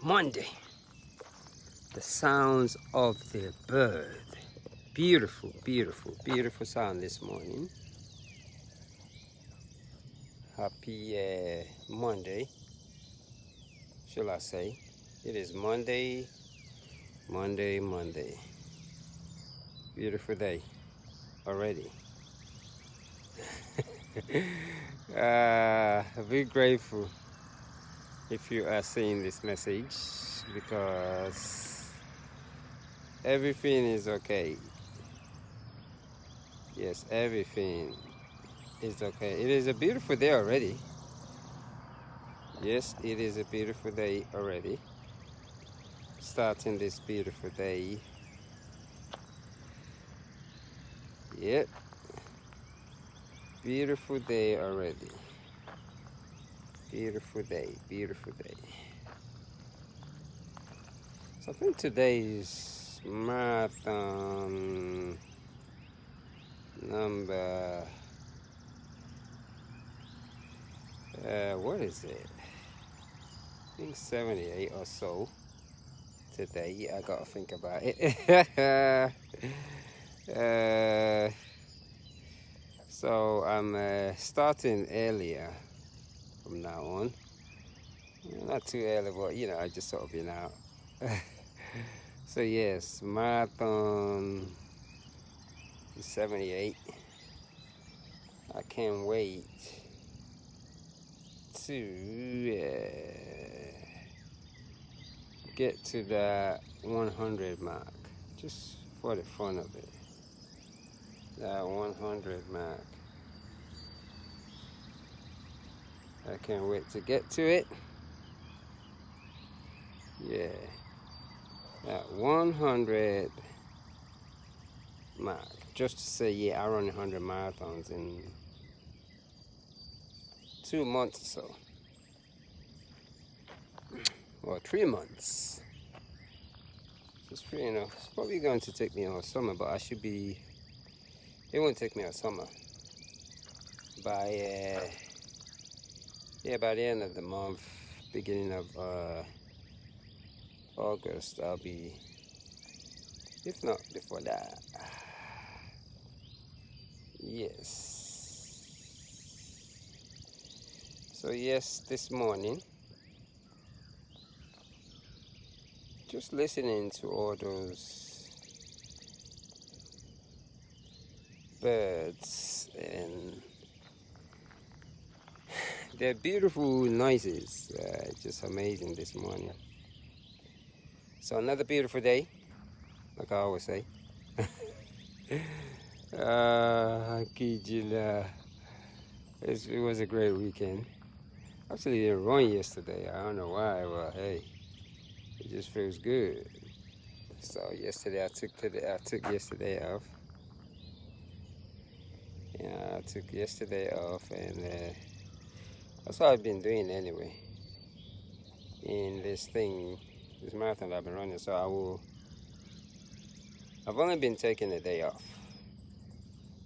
Monday. The sounds of the bird. Beautiful, beautiful, beautiful sound this morning. Happy Monday, shall I say. It is Monday. Beautiful day already. Be grateful if you are seeing this message because everything is okay. Yes, everything is okay. It is a beautiful day already. Yes, it is a beautiful day already. Starting this beautiful day. Yep. Beautiful day already. Beautiful day, beautiful day. So I think today is marathon number, what is it? I think 78 or so today. I gotta think about it. So I'm starting earlier from now on. Not too early, but I just sort of been out. So yes, marathon 78. I can't wait to get to the 100 mark, just for the fun of it. That 100 mark. I can't wait to get to it. Yeah. That 100 mark. Just to say, yeah, I run 100 marathons in 2 months or so. Or 3 months. It's pretty enough. It's probably going to take me all summer, but it won't take me all summer. By by the end of the month, beginning of August, I'll be, if not before that. Yes. So yes, this morning, just listening to all those birds and their beautiful noises, just amazing this morning. So another beautiful day, like I always say. Kijila. It was a great weekend. Actually, didn't run yesterday. I don't know why, but hey, it just feels good. So yesterday I took yesterday off. Yeah, I took yesterday off, and that's what I've been doing anyway. In this marathon I've been running, so I've only been taking a day off.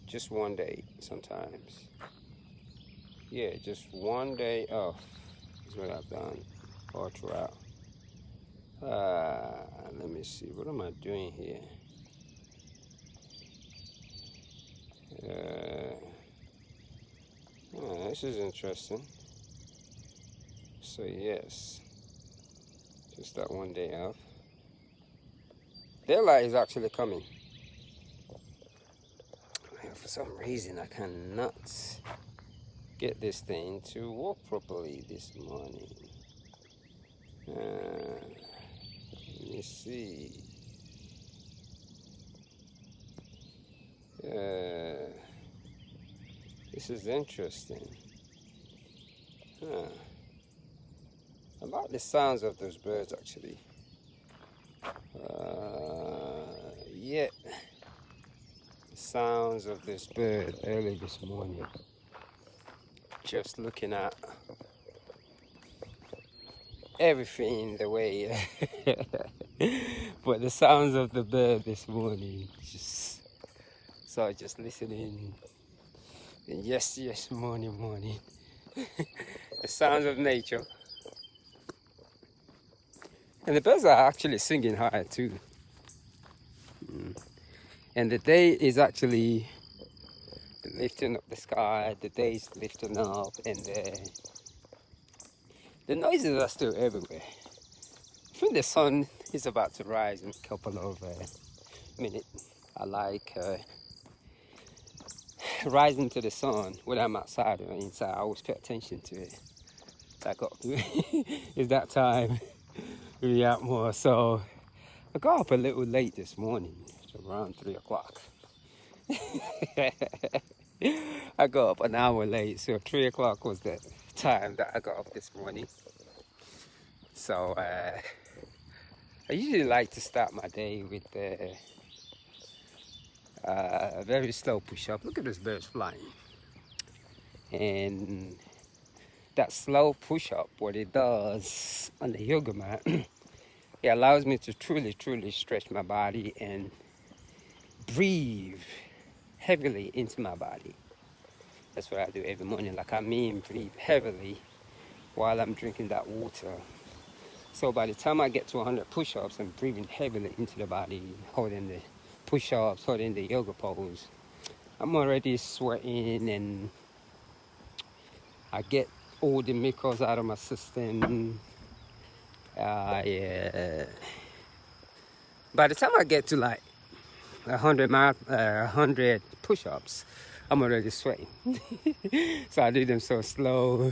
Just one day sometimes. Yeah, just one day off is what I've done all throughout. Let me see, what am I doing here? This is interesting. So yes, just that one day off. Daylight is actually coming. For some reason, I cannot get this thing to work properly this morning. Let me see. This is interesting. I like the sounds of those birds actually. Yeah. The sounds of this bird early this morning. Just looking at everything the way. But the sounds of the bird this morning, just listening. And yes, morning. The sounds of nature. And the birds are actually singing high too. And the day is actually lifting up the sky, the day is lifting up, and the noises are still everywhere. I think the sun is about to rise in a couple of minutes. I like rising to the sun, whether I'm outside or inside. I always pay attention to it. I got it's that time really out more. So I got up a little late this morning, around 3 o'clock. I got up an hour late, so 3 o'clock was the time that I got up this morning. So I usually like to start my day with a very slow push-up. Look at those birds flying. And that slow push-up, what it does on the yoga mat, it allows me to truly stretch my body and breathe heavily into my body. That's what I do every morning. Like, I mean, breathe heavily while I'm drinking that water. So by the time I get to 100 push-ups, I'm breathing heavily into the body, holding the push-ups, holding the yoga pose. I'm already sweating, and I get all the mucus out of my system. Yeah. By the time I get to like 100 push-ups, I'm already sweating. So I do them so slow.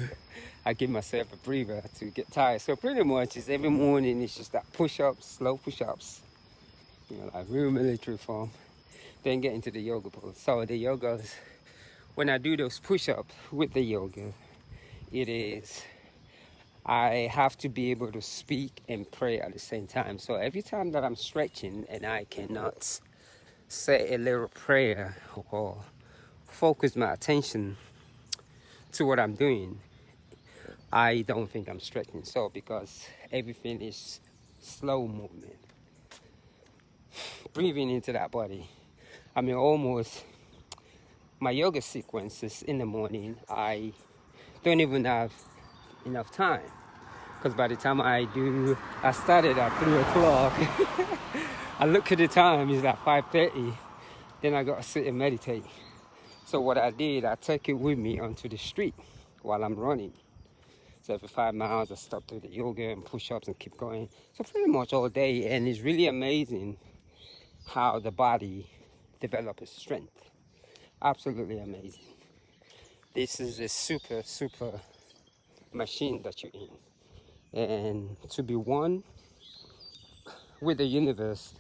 I give myself a breather to get tired. So pretty much it's every morning, it's just that push-ups, slow push-ups, you know, like real military form. Then get into the yoga pose. So the yogas, when I do those push-ups with the yoga, I have to be able to speak and pray at the same time. So every time that I'm stretching and I cannot say a little prayer or focus my attention to what I'm doing, I don't think I'm stretching. So because everything is slow movement, breathing into that body. I mean, almost my yoga sequences in the morning, I don't even have enough time, because by the time I started at 3 o'clock. I look at the time, it's like 5:30. Then I got to sit and meditate. So what I did, I take it with me onto the street while I'm running. So every 5 miles, I stop to the yoga and push-ups and keep going. So pretty much all day, and it's really amazing how the body develops strength. Absolutely amazing. This is a super machine that you're in. And to be one with the universe,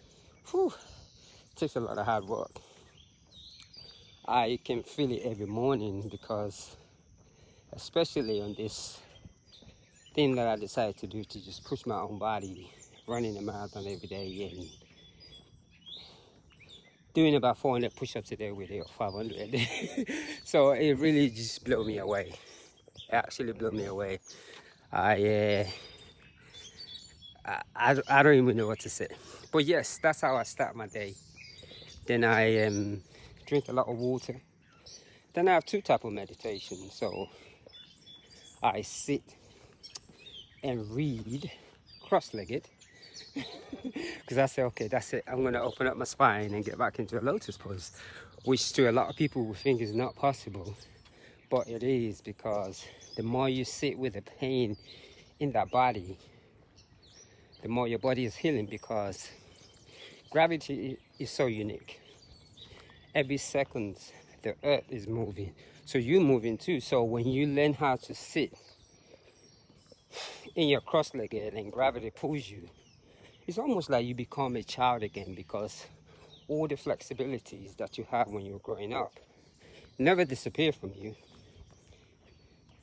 takes a lot of hard work. I can feel it every morning, because especially on this thing that I decided to do, to just push my own body, running a marathon every day and doing about 400 push-ups a day with it, or 500. So it really just blew me away. It actually blew me away. I don't even know what to say. But yes, that's how I start my day. Then I drink a lot of water. Then I have two types of meditation. So I sit and read cross-legged, because I say, okay, that's it. I'm going to open up my spine and get back into a lotus pose, which to a lot of people will think is not possible. But it is, because the more you sit with the pain in that body, the more your body is healing, because gravity is so unique. Every second, the earth is moving. So you're moving too. So when you learn how to sit in your cross-legged and gravity pulls you, it's almost like you become a child again, because all the flexibilities that you had when you were growing up never disappear from you.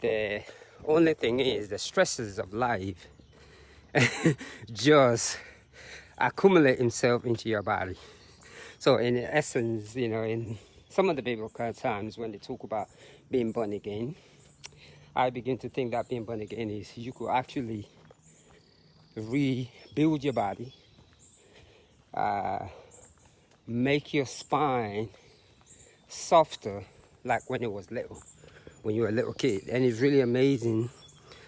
The only thing is, the stresses of life just accumulate himself into your body. So in essence, you know, in some of the biblical times when they talk about being born again, I begin to think that being born again is you could actually rebuild your body, make your spine softer, like when it was little, when you were a little kid. And it's really amazing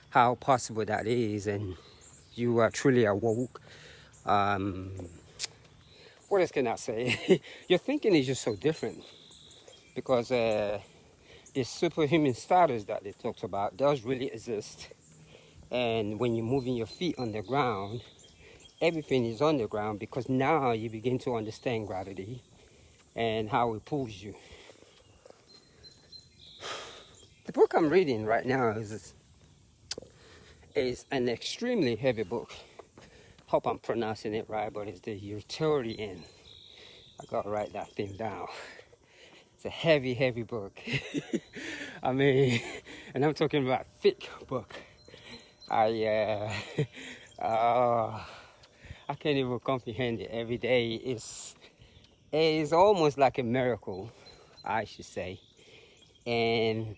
how possible that is. And you are truly awoke. What else can I say? Your thinking is just so different because this superhuman status that they talked about does really exist. And when you're moving your feet on the ground, everything is on the ground because now you begin to understand gravity and how it pulls you. The book I'm reading right now is an extremely heavy book. Hope I'm pronouncing it right, but it's the Utilitarian. I gotta write that thing down. It's a heavy, heavy book. I mean, and I'm talking about thick book. I can't even comprehend it. Every day is almost like a miracle, I should say. And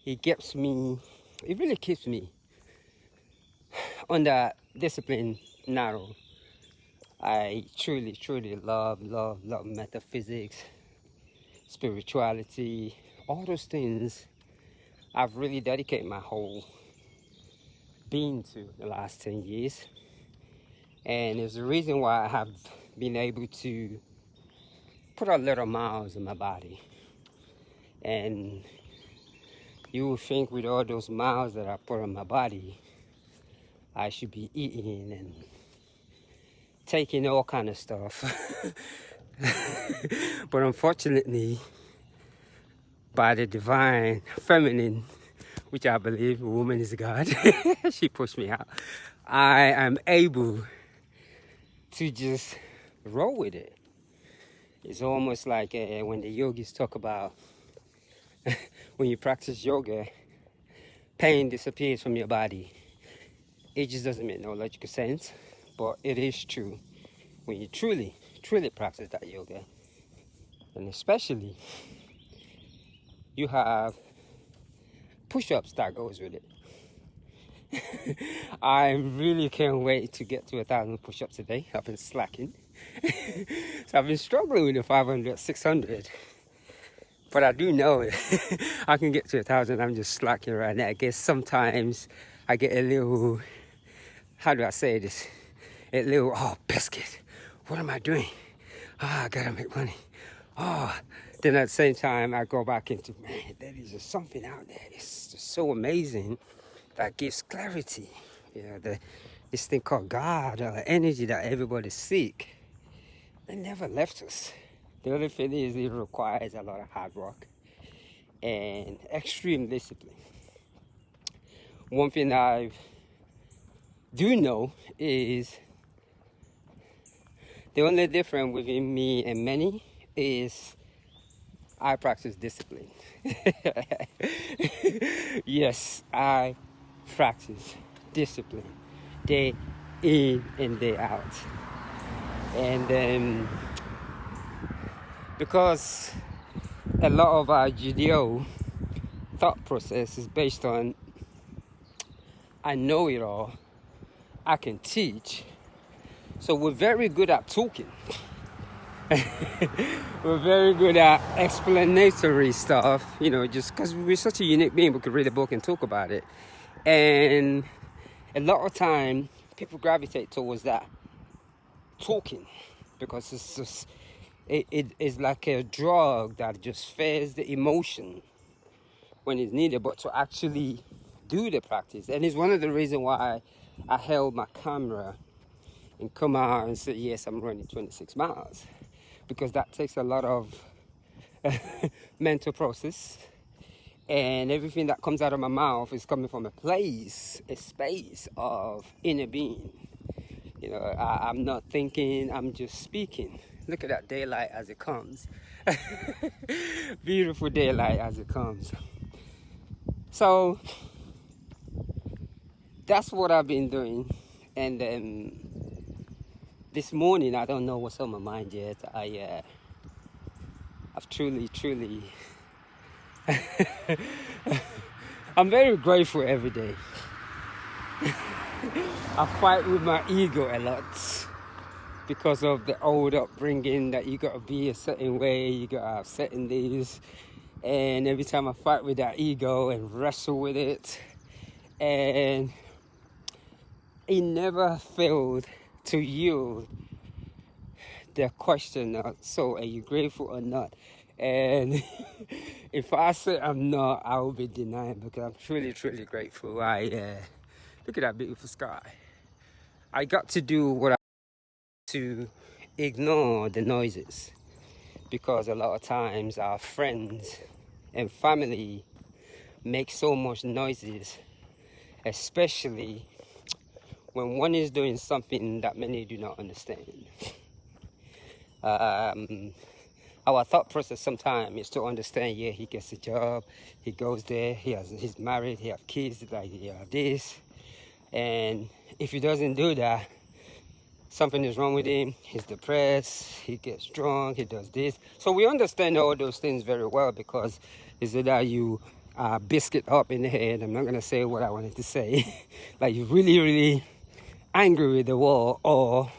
it really keeps me on that discipline narrow. I truly, truly love metaphysics, spirituality, all those things. I've really dedicated my whole being to the last 10 years. And it's the reason why I have been able to put a little miles in my body. And you would think with all those miles that I put on my body, I should be eating and taking all kind of stuff. But unfortunately, by the divine feminine, which I believe a woman is God, she pushed me out. I am able to just roll with it. It's almost like when the yogis talk about when you practice yoga, pain disappears from your body. It just doesn't make no logical sense, but it is true when you truly, truly practice that yoga. And especially, you have push-ups that goes with it. I really can't wait to get to 1,000 push-ups a day. I've been slacking. So I've been struggling with the 500, 600. But I do know I can get to 1,000. I'm just slacking right now. I guess sometimes I get a little, how do I say this? A little, biscuit. What am I doing? I gotta make money. Then at the same time, I go back into, man, there is just something out there. It's just so amazing that gives clarity. You know, this thing called God, or energy that everybody seek. They never left us. The only thing is it requires a lot of hard work and extreme discipline. One thing I do know is the only difference within me and many is I practice discipline. Yes, I practice discipline day in and day out. And then because a lot of our Judeo thought process is based on I know it all, I can teach. So we're very good at talking. We're very good at explanatory stuff, you know, just because we're such a unique being, we could read a book and talk about it. And a lot of time, people gravitate towards that talking because it's just, it is like a drug that just feeds the emotion when it's needed, but to actually do the practice. And it's one of the reasons why I held my camera and come out and say, yes, I'm running 26 miles. Because that takes a lot of mental process. And everything that comes out of my mouth is coming from a space of inner being. You know, I'm not thinking, I'm just speaking. Look at that daylight as it comes. Beautiful daylight as it comes. So, that's what I've been doing. And then this morning, I don't know what's on my mind yet. I've truly, I'm very grateful every day. I fight with my ego a lot because of the old upbringing that you gotta be a certain way, you gotta have certain days. And every time I fight with that ego and wrestle with it, and he never failed to yield the question, so are you grateful or not? And if I say I'm not, I will be denying, because I'm truly, truly grateful. Look at that beautiful sky. I got to do what I to ignore the noises, because a lot of times our friends and family make so much noises, especially when one is doing something that many do not understand. Our thought process sometimes is to understand, yeah, he gets a job, he goes there, he's married, he has kids, like he has this. And if he doesn't do that, something is wrong with him, he's depressed, he gets drunk, he does this. So we understand all those things very well, because it's either you biscuit up in the head, I'm not going to say what I wanted to say, like you're really, really angry with the world, or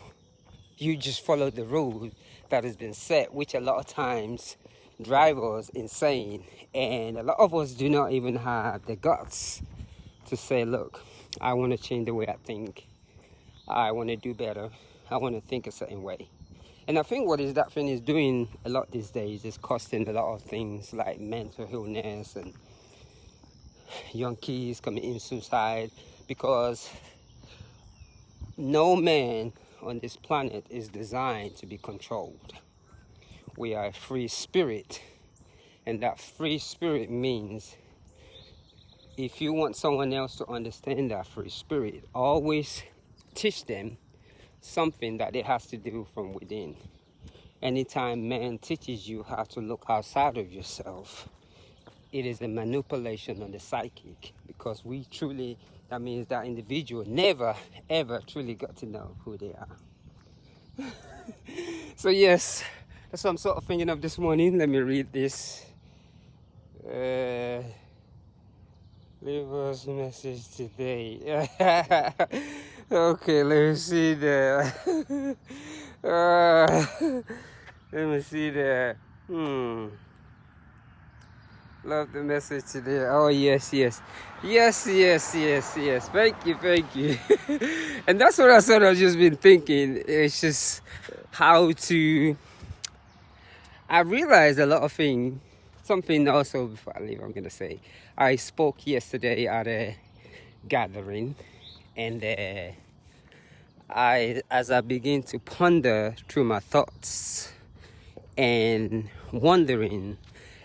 you just follow the rules that has been set, which a lot of times drive us insane. And a lot of us do not even have the guts to say, look, I want to change the way I think. I want to do better. I want to think a certain way. And I think what is that thing is doing a lot these days is costing a lot of things like mental illness and young kids committing suicide, because no man on this planet is designed to be controlled. We are a free spirit, and that free spirit means if you want someone else to understand that free spirit, always teach them something that it has to do from within. Anytime man teaches you how to look outside of yourself, it is a manipulation on the psychic, because that means that individual never ever truly got to know who they are. So yes, that's what I'm sort of thinking of this morning. Let me read this. Leave us a message today. Okay, let me see there. Let me see there. Love the message today. Oh, yes. Thank you. And that's what I sort of just been thinking. It's just how to... I realized a lot of things. Something also, before I leave, I'm going to say. I spoke yesterday at a gathering. And as I begin to ponder through my thoughts and wondering...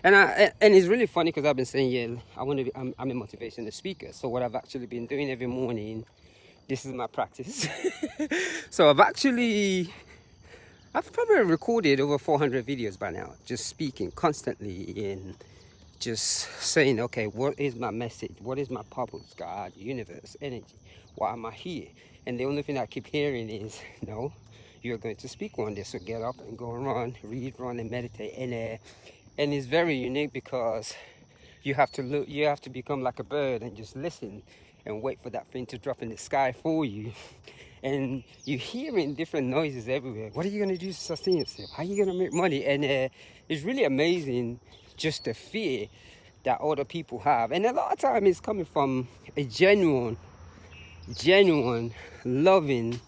And it's really funny, because I've been saying, yeah, I'm a motivational speaker. So what I've actually been doing every morning, this is my practice. So I've probably recorded over 400 videos by now, just speaking constantly and just saying, okay, what is my message? What is my purpose? God, universe, energy. Why am I here? And the only thing I keep hearing is, no, you're going to speak one day. So get up and go and run, read, run and meditate. And it's very unique, because you have to become like a bird and just listen and wait for that thing to drop in the sky for you. And you're hearing different noises everywhere. What are you going to do to sustain yourself? How are you going to make money? And it's really amazing, just the fear that other people have. And a lot of time it's coming from a genuine, loving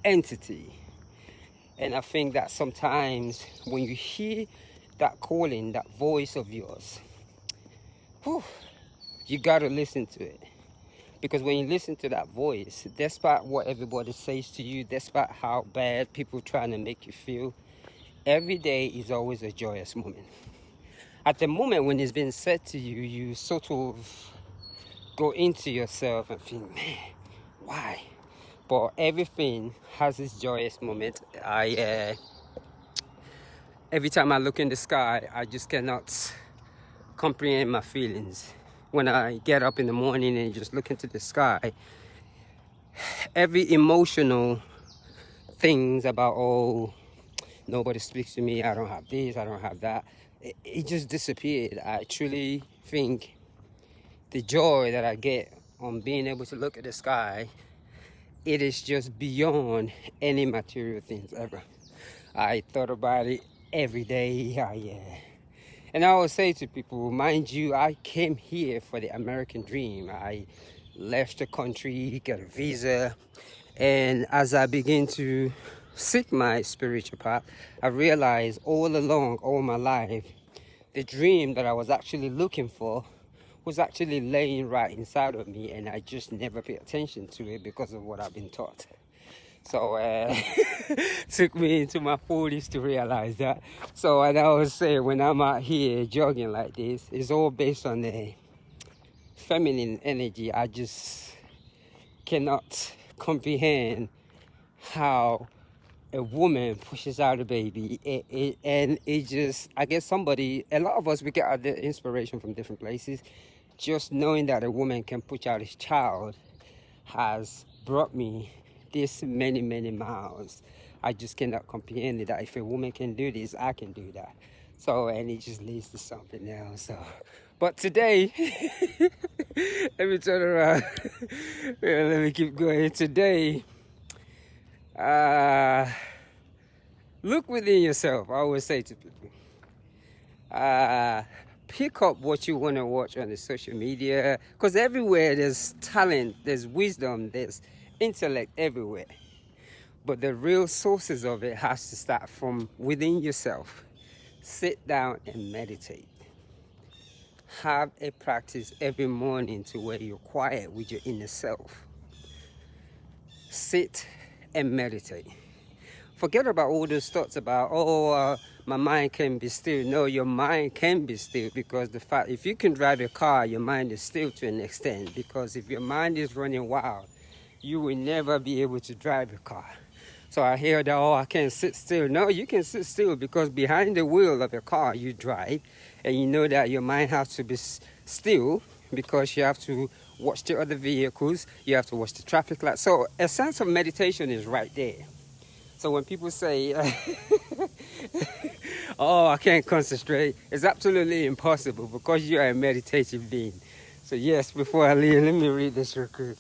entity. And I think that sometimes when you hear that calling, that voice of yours, you got to listen to it. Because when you listen to that voice, despite what everybody says to you, despite how bad people trying to make you feel, every day is always a joyous moment. At the moment when it's been said to you, you sort of go into yourself and think, man, why? But everything has its joyous moment. Every time I look in the sky, I just cannot comprehend my feelings. When I get up in the morning and just look into the sky, every emotional things about, oh, nobody speaks to me, I don't have this, I don't have that, it just disappeared. I truly think the joy that I get on being able to look at the sky, it is just beyond any material things ever. I thought about it every day. And I always say to people, mind you, I came here for the American dream. I left the country, get a visa. And as I begin to seek my spiritual path, I realized all along, all my life, the dream that I was actually looking for was actually laying right inside of me, and I just never paid attention to it because of what I've been taught. So took me into my 40s to realize that. So and I was saying, when I'm out here jogging like this, it's all based on the feminine energy. I just cannot comprehend how a woman pushes out a baby, and it just, I guess a lot of us, we get our inspiration from different places. Just knowing that a woman can push out a child has brought me this many miles. I just cannot comprehend it, that if a woman can do this, I can do that. So, and it just leads to something else. So, but today, let me turn around. Let me keep going. Today, look within yourself. I always say to people, pick up what you want to watch on the social media, because everywhere there's talent, there's wisdom, there's intellect everywhere. But the real sources of it has to start from within yourself. Sit down and meditate. Have a practice every morning to where you're quiet with your inner self. Sit and meditate. Forget about all those thoughts about, my mind can be still. No, your mind can be still, because the fact, if you can drive a car, your mind is still to an extent. Because if your mind is running wild, you will never be able to drive a car. So I hear that, I can't sit still. No, you can sit still, because behind the wheel of a car you drive, and you know that your mind has to be still, because you have to watch the other vehicles, you have to watch the traffic lights. So a sense of meditation is right there. So when people say, I can't concentrate, it's absolutely impossible, because you are a meditative being. So yes, before I leave, let me read this real quick.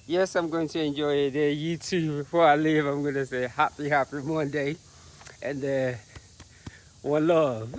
Yes, I'm going to enjoy it. You too. Before I leave, I'm going to say happy Monday, and one love.